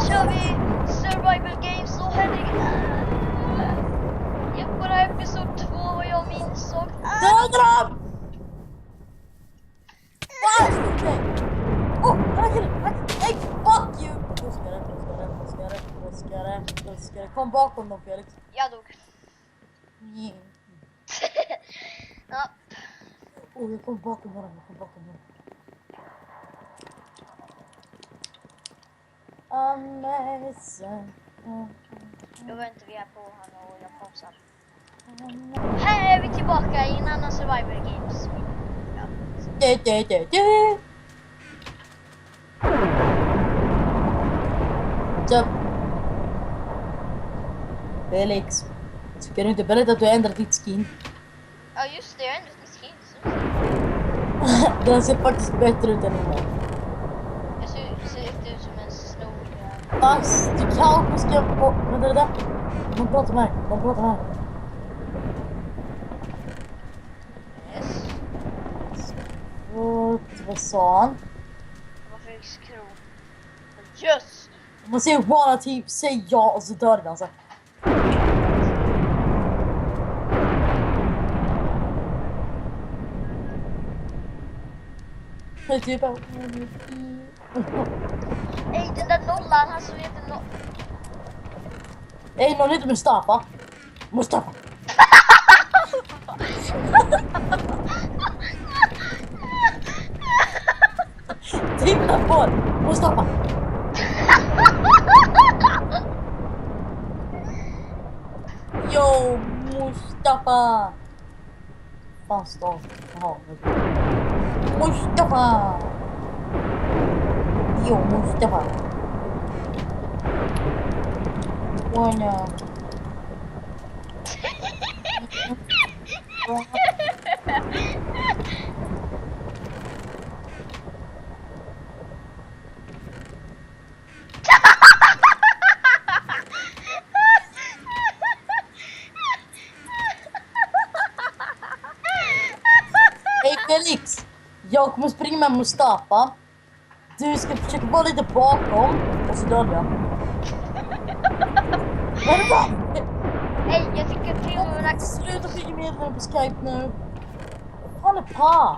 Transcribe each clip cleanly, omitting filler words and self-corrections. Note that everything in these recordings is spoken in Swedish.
kör vi Survival Games och herregud. På det här episod 2 vad jag minns och... Döda dem! Nej, fuck you! Buskare. Kom bakom dem, Felix. Jag dog. Ja. Jag kom bakom dem. Amazing. Då väntar vi här på honom och jag pausar. Här är vi tillbaka i en annan Survival Games. Ja. Så. Felix, ska du inte berätta att du har ändrat ditt skin? Ja just det, jag har ändrat mitt skin. Den ser faktiskt bättre ut än innan. Jag ser inte ut som en snor. Fast du kanske ska få... Vänta det där. De pratar med här. Yes. Vad sa han? Varför fick skrov? Yes! Om man säger bara typ, säg ja och så dör den alltså. Typ... Ey, den där nollan, han som heter noll... Ey, någon heter Mustafa. Titta på den, Mustafa. Yo, Mustafa. Fan start. Jaha. Mustafa. Yo, Mustafa. Wanna. Hej Felix, jag kommer springa med Mustafa. Du ska försöka vara lite bakom och så dör jag. Vad är det bra? Ey, jag tycker till och med... Sluta skicka meddelanden på Skype nu. Vad är på?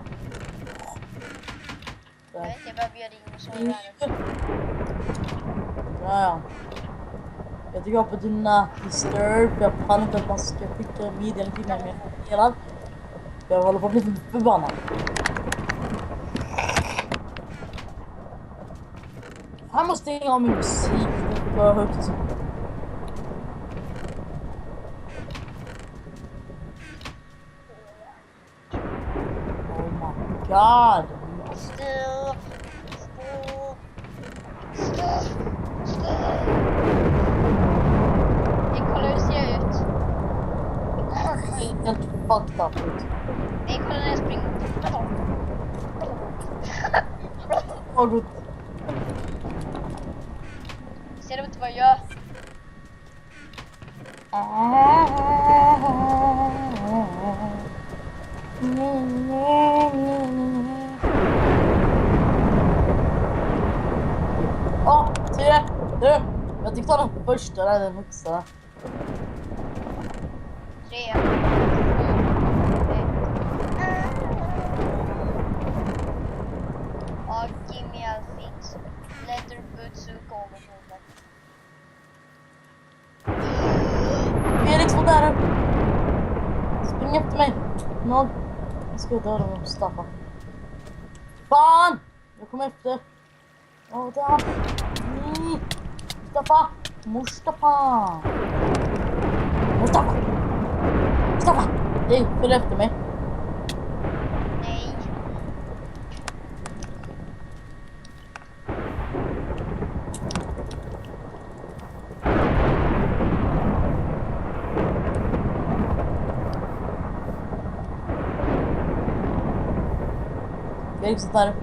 Jag vet inte, jag behöver göra in och så Ja. Jag tycker på dina disturb. Jag pallar inte att man ska skicka meddelanden till mig med hela. Jag håller på att bli förbannad. Han måste stänga av min musik. Det var högt. Oh my god. Still. Ey, kolla hur ser jag ut? Helt fucked up ut. Ey, kolla när jag springer. Åh gud. Ser du inte vad jag gör? Se det! Du! Jag tyckte ta den första, där den högsta. 3, 2, 1. Give me all things. Letter Butsu kommer på mig. Felix, var där! Spring efter mig! Någon. Jag ska döda med Mustafa. Fan! Jag kommer efter. Åh, där! Nej! Mustafa! Hej, följ efter mig. Nej. Felix, där.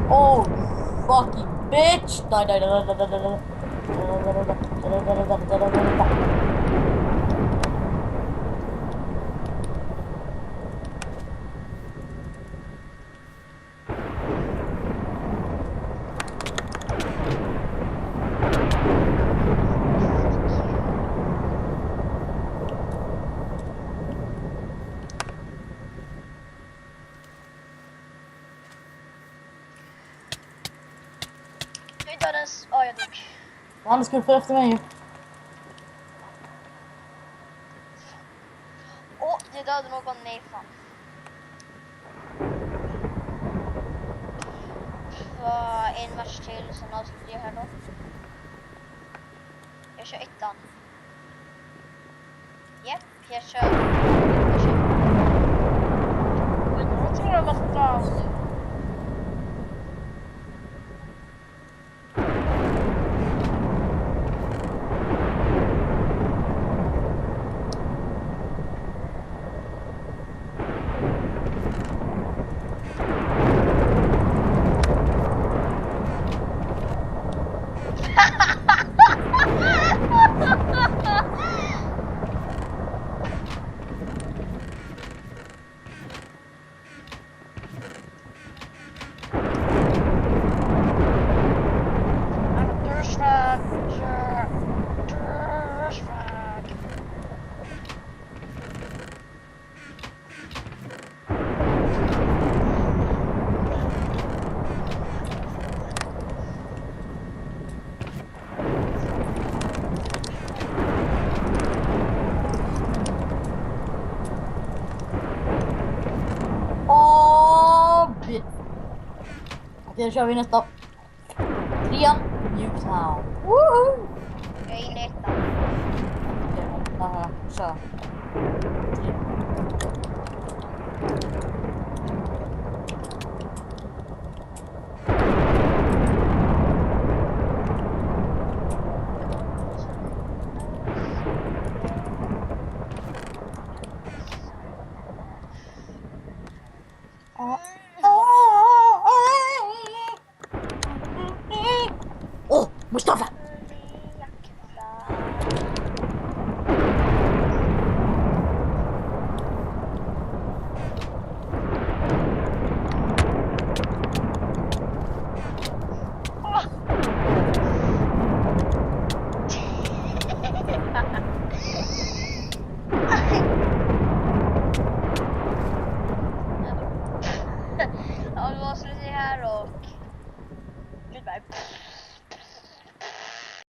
Oh, fucking bitch! Die. Anders ska du följa efter mig ju. Åh, det dödade någon nerifrån. En match till, sen avslutar jag här då. Jag kör ettan. Japp, jag kör. Jag tror jag måste. Okej, då kör vi nästa. 3an, Newtown. Woohoo! Jag är inne i ettan. Okej, kör. 3.